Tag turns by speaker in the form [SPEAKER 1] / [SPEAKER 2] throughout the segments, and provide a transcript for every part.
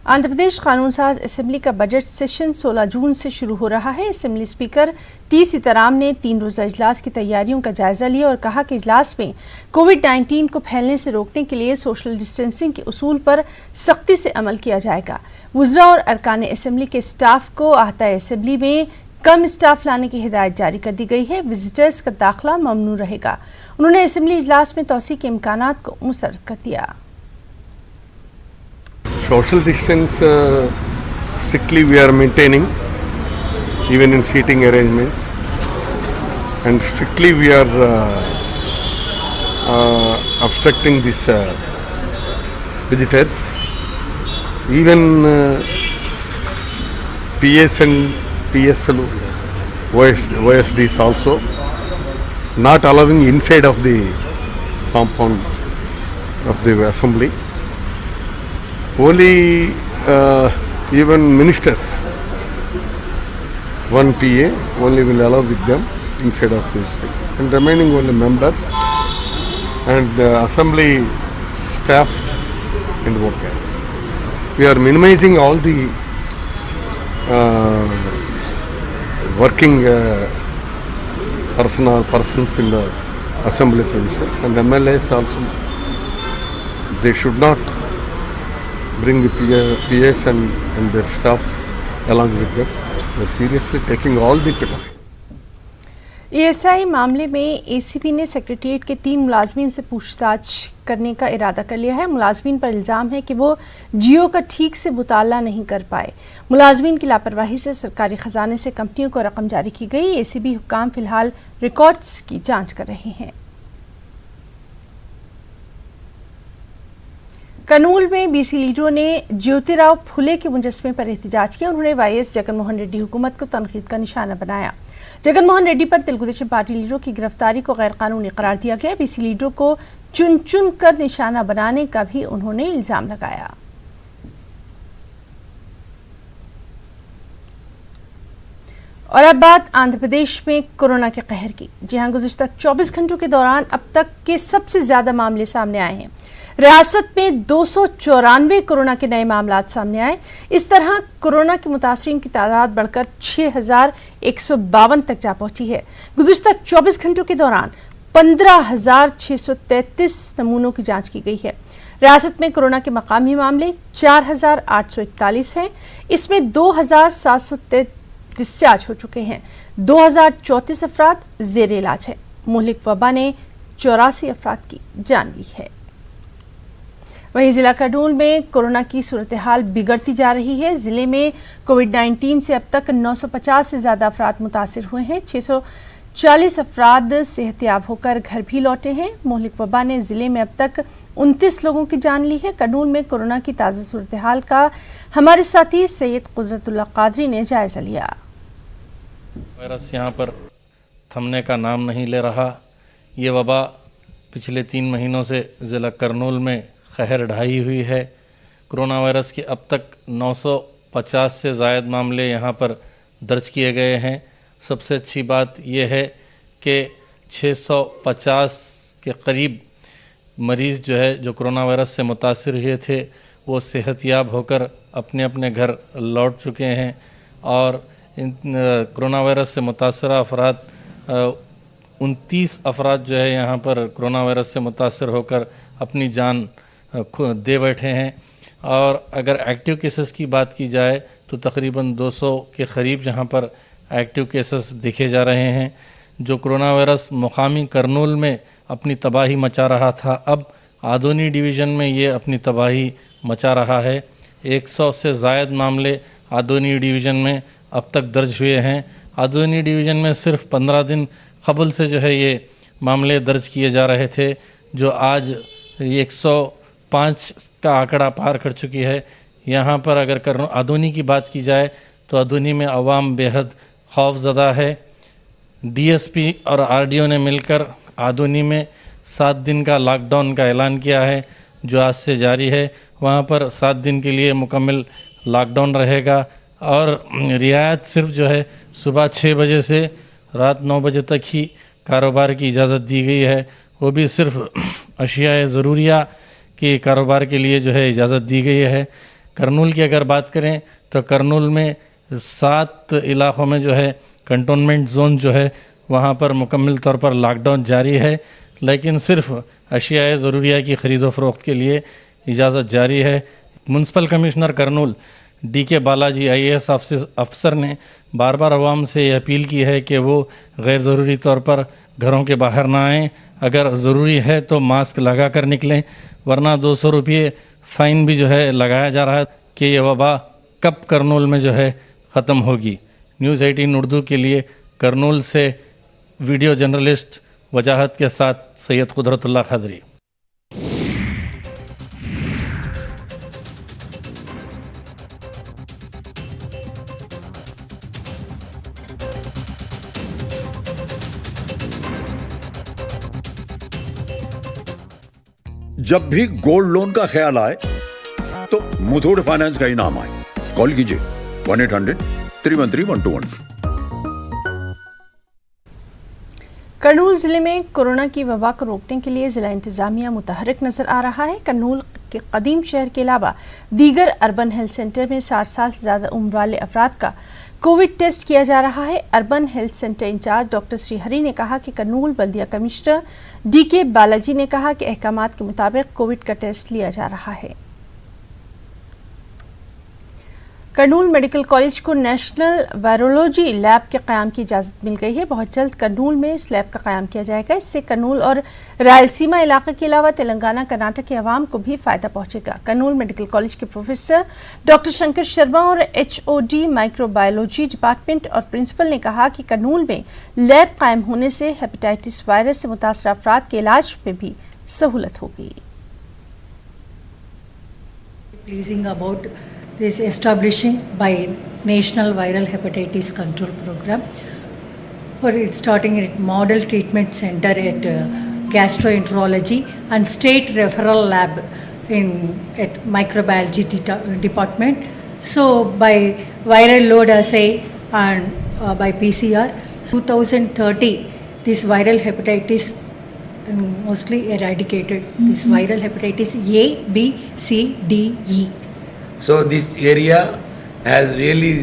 [SPEAKER 1] आंध्र प्रदेश कानून साज असेंबली का बजट सेशन 16 जून से शुरू हो रहा है। असेंबली स्पीकर टी सीताराम ने 3 रोजा इजलास की तैयारियों का जायजा लिया और कहा कि इजलास में कोविड-19 को फैलने से रोकने के लिए सोशल डिस्टेंसिंग के उसूल पर सख्ती से अमल किया जाएगा। वुज़रा और अरकान असेंबली के स्टाफ को अहाता असेंबली में कम स्टाफ लाने की हिदायत जारी कर दी गई है। विजिटर्स का दाखिला ममनू रहेगा। उन्होंने असेंबली इजलास में तौसी के इम्कानात को मुस्तरद कर दिया।
[SPEAKER 2] Social distance strictly we are maintaining even in seating arrangements, and strictly we are obstructing this visitors. Even PS and PSL OSDs also not allowing inside of the compound of the assembly. Only even ministers, one PA only will allow with them inside of this thing, and remaining only members and assembly staff and workers. We are minimizing all the working persons in the assembly premises, and MLAs also, they should not bring the PS and their staff along with them. We are seriously taking all the precautions.
[SPEAKER 1] ESI मामले में ACP ने secretariat के 3 मुलाजमीन से पूछताछ करने का इरादा कर लिया है। मुलाजमीन पर इल्ज़ाम है कि वो जियो का ठीक से मुताला नहीं कर पाए। मुलाजमीन की लापरवाही से सरकारी खजाने से कंपनियों को रकम जारी की गई। ACP हुक्काम फिलहाल रिकॉर्ड्स की जांच कर रहे हैं। कर्नूल में BC लीडरों ने ज्योतिराव फुले के मुजस्मे पर एहतजाज किया। उन्होंने YS जगनमोहन रेड्डी हुकूमत को तनकीद का निशाना बनाया। जगनमोहन रेड्डी पर तेलुगुदेशम पार्टी लीडरों की गिरफ्तारी को गैर कानूनी करार दिया गया। BC लीडरों को चुन चुन कर निशाना बनाने का भी उन्होंने इल्जाम लगाया। और अब बात आंध्र प्रदेश में कोरोना के कहर की। जहां गुज़िश्ता 24 घंटों के दौरान अब तक के सबसे ज्यादा मामले सामने आए हैं। रियासत में 294 कोरोना के नए मामलात सामने आए। इस तरह कोरोना के मुतासरीन की तादाद बढ़कर 6152 तक जा पहुंची है। गुज़िश्ता 24 घंटों के दौरान 15,633 नमूनों की जांच की गई है। रियासत में कोरोना के मकामी मामले 4,841 हैं। इसमें 2,733 डिस्चार्ज हो चुके हैं। 2,034 अफराद जेर इलाज है। मुल्क वबा ने 84 अफराद की जान ली है। वहीं जिला कर्नूल में कोरोना की सूरत हाल बिगड़ती जा रही है। जिले में कोविड-19 से अब तक 950 से ज्यादा अफराद मुतासिर हुए हैं। 640 अफराद सेहतयाब होकर घर भी लौटे हैं। मुल्क वबा ने जिले में अब तक 29 लोगों की जान ली है। कर्नूल में कोरोना की ताज़ा सूरत हाल का हमारे साथी सैयद कुदरतुल्लाह कादरी ने जायजा लिया।
[SPEAKER 3] वायरस यहाँ पर थमने का नाम नहीं ले रहा। ये वबा पिछले 3 महीनों से ज़िला कर्नूल में कहर ढाई हुई है। कोरोना वायरस के अब तक 950 से ज़ायद मामले यहाँ पर दर्ज किए गए हैं। सबसे अच्छी बात यह है कि 650 के करीब मरीज़ जो कोरोना वायरस से मुतासिर हुए थे वो सेहतयाब होकर अपने अपने घर लौट चुके हैं। और इन कोरोना वायरस से मुतासरा अफराद 29 अफराद यहाँ पर कोरोना वायरस से मुतासर होकर अपनी जान दे बैठे हैं। और अगर एक्टिव केसेस की बात की जाए तो तकरीबन 200 के करीब यहाँ पर एक्टिव केसेस दिखे जा रहे हैं। जो कोरोना वायरस मुकामी कर्नूल में अपनी तबाही मचा रहा था, अब आदोनी डिवीज़न में ये अपनी तबाही मचा रहा है। 100 से ज़ायद मामले आदोनी डिवीज़न में अब तक दर्ज हुए हैं। आदोनी डिवीज़न में सिर्फ 15 दिन कबल से ये मामले दर्ज किए जा रहे थे, जो आज 105 का आंकड़ा पार कर चुकी है। यहाँ पर अगर आदोनी की बात की जाए तो आदोनी में अवाम बेहद खौफज़दा है। DSP और RDO ने मिलकर आदोनी में 7 दिन का लॉकडाउन का ऐलान किया है, जो आज से जारी है। वहाँ पर 7 दिन के लिए मुकम्मल लॉकडाउन रहेगा और रियायत सिर्फ सुबह 6 बजे से रात 9 बजे तक ही कारोबार की इजाज़त दी गई है। वो भी सिर्फ अशिया ज़रूरिया के कारोबार के लिए इजाज़त दी गई है। करनूल की अगर बात करें तो करनूल में 7 इलाकों में जो है कंटोनमेंट जोन जो है वहाँ पर मुकम्मल तौर पर लॉकडाउन जारी है, लेकिन सिर्फ अशियाए ज़रूरिया की ख़रीदो फ़रोख्त के लिए इजाज़त जारी है। Municipal commissioner Kurnool DK Balaji IAS अफसर ने बार बार अवाम से ये अपील की है कि वो गैर ज़रूरी तौर पर घरों के बाहर ना आएँ, अगर ज़रूरी है तो मास्क लगा कर निकलें, वरना 200 रुपये फ़ाइन भी जो है लगाया जा रहा है कि ये वबा कब करनूल में जो है ख़त्म होगी। न्यूज़ 18 उर्दू के लिए करनूल से वीडियो जर्नलिस्ट वजाहत के साथ सैयद कुदरतुल्लाह खदरी।
[SPEAKER 4] जब भी गोल्ड लोन का ख्याल आए तो मुथूट फाइनेंस का ही नाम आए। कॉल कीजिए 1-800-313-1212।
[SPEAKER 1] करनूल जिले में कोरोना की वबा को रोकने के लिए जिला इंतजामिया मुतहरिक नजर आ रहा है। करनूल के कदीम शहर के अलावा दीगर अर्बन हेल्थ सेंटर में 60 साल से ज़्यादा उम्र वाले अफराद का कोविड टेस्ट किया जा रहा है। Urban health centre incharge doctor Srihari ने कहा कि करनूल बल्दिया कमिश्नर DK बालाजी ने कहा कि अहकामात के मुताबिक कोविड का टेस्ट लिया जा रहा है। करनूल मेडिकल कॉलेज को नेशनल वायरोलॉजी लैब के क़याम की इजाज़त मिल गई है। बहुत जल्द करनूल में इस लैब का क़याम किया जाएगा। इससे करनूल और रायलसीमा इलाके के अलावा तेलंगाना कर्नाटक के अवाम को भी फ़ायदा पहुंचेगा। करनूल मेडिकल कॉलेज के प्रोफेसर डॉक्टर शंकर शर्मा और HOD माइक्रोबायोलॉजी डिपार्टमेंट और प्रिंसिपल ने कहा कि करनूल में लैब कायम होने से हेपेटाइटिस वायरस से मुतासर अफराद के इलाज में भी सहूलत होगी।
[SPEAKER 5] This establishing by National Viral Hepatitis Control Program for it starting at Model Treatment Center at Gastroenterology and State Referral Lab at Microbiology Department. So by viral load assay and by PCR, 2030 this viral hepatitis mostly eradicated. This viral hepatitis A, B, C, D, E.
[SPEAKER 6] So this area has really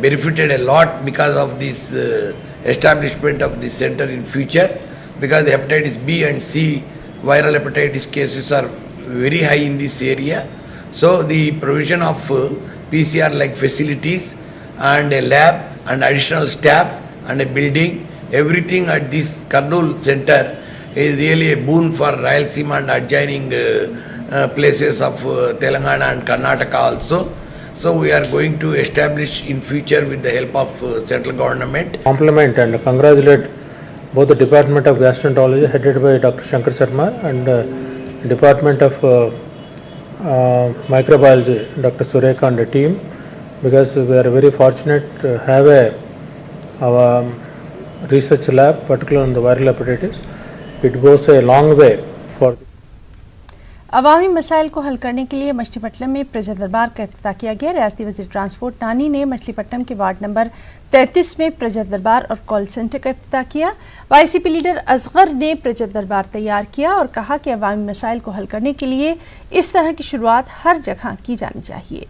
[SPEAKER 6] benefited a lot because of this establishment of this center in future, because the hepatitis B and C viral hepatitis cases are very high in this area. So the provision of PCR like facilities and a lab and additional staff and a building, everything at this Kurnool center is really a boon for Rayalaseema and adjoining places of Telangana and Karnataka also. So we are going to establish in future with the help of central government.
[SPEAKER 7] Compliment and congratulate both the Department of Gastroenterology headed by Dr. Shankar Sharma and Department of Microbiology Dr. Sureka and the team, because we are very fortunate to have our research lab particularly on the viral hepatitis. It goes a long way for
[SPEAKER 1] अवामी मसाइल को हल करने के लिए मछलीपट्टनम में प्रजा दरबार का इफ्तिताह किया गया। रियासती वज़ीर ट्रांसपोर्ट नानी ने मछलीपट्टनम के वार्ड नंबर 33 में प्रजा दरबार और कॉल सेंटर का इफ्तिताह किया। YCP लीडर असगर ने प्रजा दरबार तैयार किया और कहा कि अवामी मसाइल को हल करने के लिए इस तरह की शुरुआत हर जगह की जानी चाहिए।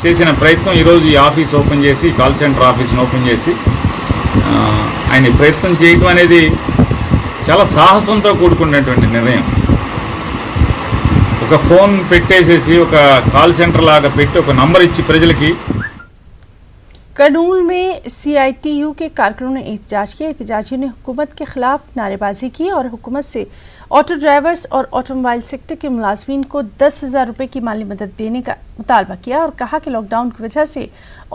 [SPEAKER 8] చేసిన ప్రయత్నం ఈరోజు ఈ ఆఫీస్ ఓపెన్ చేసి కాల్ సెంటర్ ఆఫీస్ని ఓపెన్ చేసి ఆయన ప్రయత్నం చేయడం అనేది చాలా సాహసంతో కూడుకున్నటువంటి నిర్ణయం. ఒక ఫోన్ పెట్టేసేసి ఒక కాల్ సెంటర్ లాగా పెట్టి ఒక నంబర్ ఇచ్చి ప్రజలకి।
[SPEAKER 1] करनूल में CITU के कारकुनों ने एहतजाज किया। एहतजाजियों ने हुकूमत के खिलाफ नारेबाजी की और हुकूमत से ऑटो ड्राइवर्स और ऑटोमोबाइल सेक्टर के मुलाजमीन को 10,000 रुपये की माली मदद देने का मुतालबा किया और कहा कि लॉकडाउन की वजह से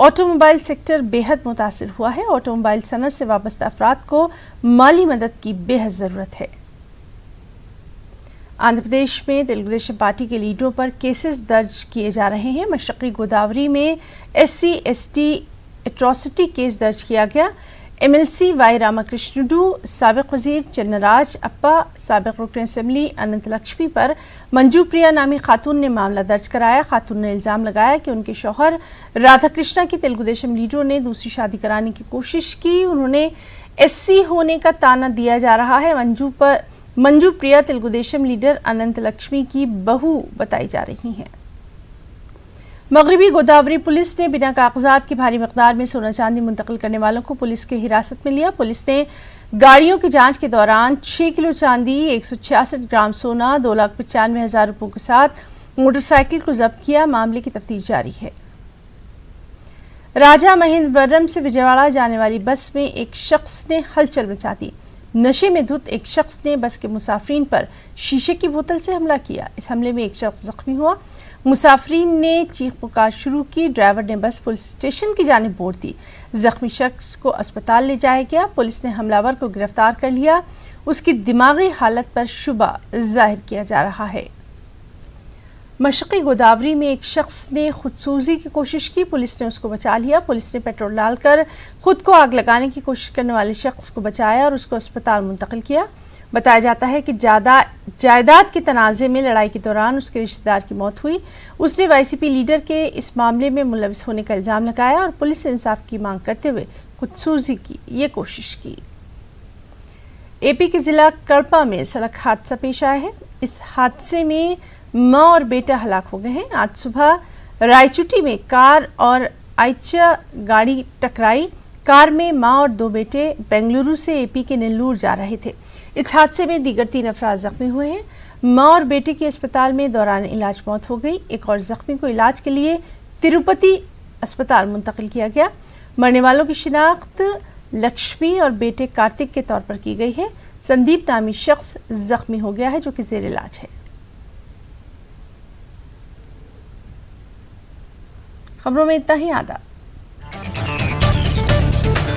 [SPEAKER 1] ऑटोमोबाइल सेक्टर बेहद मुतासिर हुआ है। ऑटोमोबाइल सनत से वाबस्ता अफराद को माली मदद की बेहद ज़रूरत है। आंध्र प्रदेश में तेलुगु देशम पार्टी के लीडरों पर केसेस दर्ज किए जा रहे हैं। मशरक़ी गोदावरी में SC/ST एट्रॉसिटी केस दर्ज किया गया। MLC वाई रामाकृष्णुडू, साबिक वजीर चन्नराज अप्पा, साबिक रुकन असम्बली अनंत लक्ष्मी पर मंजू प्रिया नामी खातून ने मामला दर्ज कराया। खातून ने इल्ज़ाम लगाया कि उनके शौहर राधा कृष्णा की तेलुगु देशम लीडरों ने दूसरी शादी कराने की कोशिश की। उन्होंने SC होने का ताना दिया जा रहा है। मंजू प्रिया तेलुगु देशम लीडर अनंत लक्ष्मी की बहू बताई जा रही हैं। मगरबी गोदावरी पुलिस ने बिना कागजात की भारी मकदार में सोना चांदी मुंतकिल करने वालों को पुलिस के हिरासत में लिया। पुलिस ने गाड़ियों की जांच के दौरान 6 किलो चांदी, 166 ग्राम सोना, 2,95,000 रुपयों के साथ मोटरसाइकिल को जब्त किया। मामले की तफ्तीश जारी है। राजा महेंद्रवरम से विजयवाड़ा जाने वाली बस में एक शख्स ने हलचल मचा दी। नशे में धुत एक शख्स ने बस के मुसाफरीन पर शीशे की बोतल से हमला किया। इस हमले में एक शख्स जख्मी हुआ। मुसाफरीन ने चीख पुकार शुरू की। ड्राइवर ने बस पुलिस स्टेशन की जानिब मोड़ दी। जख्मी शख्स को अस्पताल ले जाया गया। पुलिस ने हमलावर को गिरफ्तार कर लिया। उसकी दिमागी हालत पर शुबा जाहिर किया जा रहा है। मशरक़ी गोदावरी में एक शख्स ने खुदसूजी की कोशिश की। पुलिस ने उसको बचा लिया। पुलिस ने पेट्रोल डालकर खुद को आग लगाने की कोशिश करने वाले शख्स को बचाया और उसको अस्पताल मुंतकिल किया। बताया जाता है कि जायदाद के तनाज़े में लड़ाई के दौरान उसके रिश्तेदार की मौत हुई। उसने वाईसीपी लीडर के इस मामले में मुलविस होने का इल्ज़ाम लगाया और पुलिस से इंसाफ की मांग करते हुए खुदसूजी की ये कोशिश की। एपी के ज़िला कड़पा में सड़क हादसा पेश आया है। इस हादसे में माँ और बेटा हलाक हो गए हैं। आज सुबह रायचूटी में कार और आइचा गाड़ी टकराई। कार में माँ और 2 बेटे बेंगलुरु से एपी के नेल्लूर जा रहे थे। इस हादसे में दीगर 3 अफराद जख्मी हुए हैं। माँ और बेटे की अस्पताल में दौरान इलाज मौत हो गई। एक और जख्मी को इलाज के लिए तिरुपति अस्पताल मुंतकिल किया गया। मरने वालों की शिनाख्त लक्ष्मी और बेटे कार्तिक के तौर पर की गई है। संदीप नामी शख्स जख्मी हो गया है जो कि जेर इलाज है। खबरों में इतना ही। आदाब।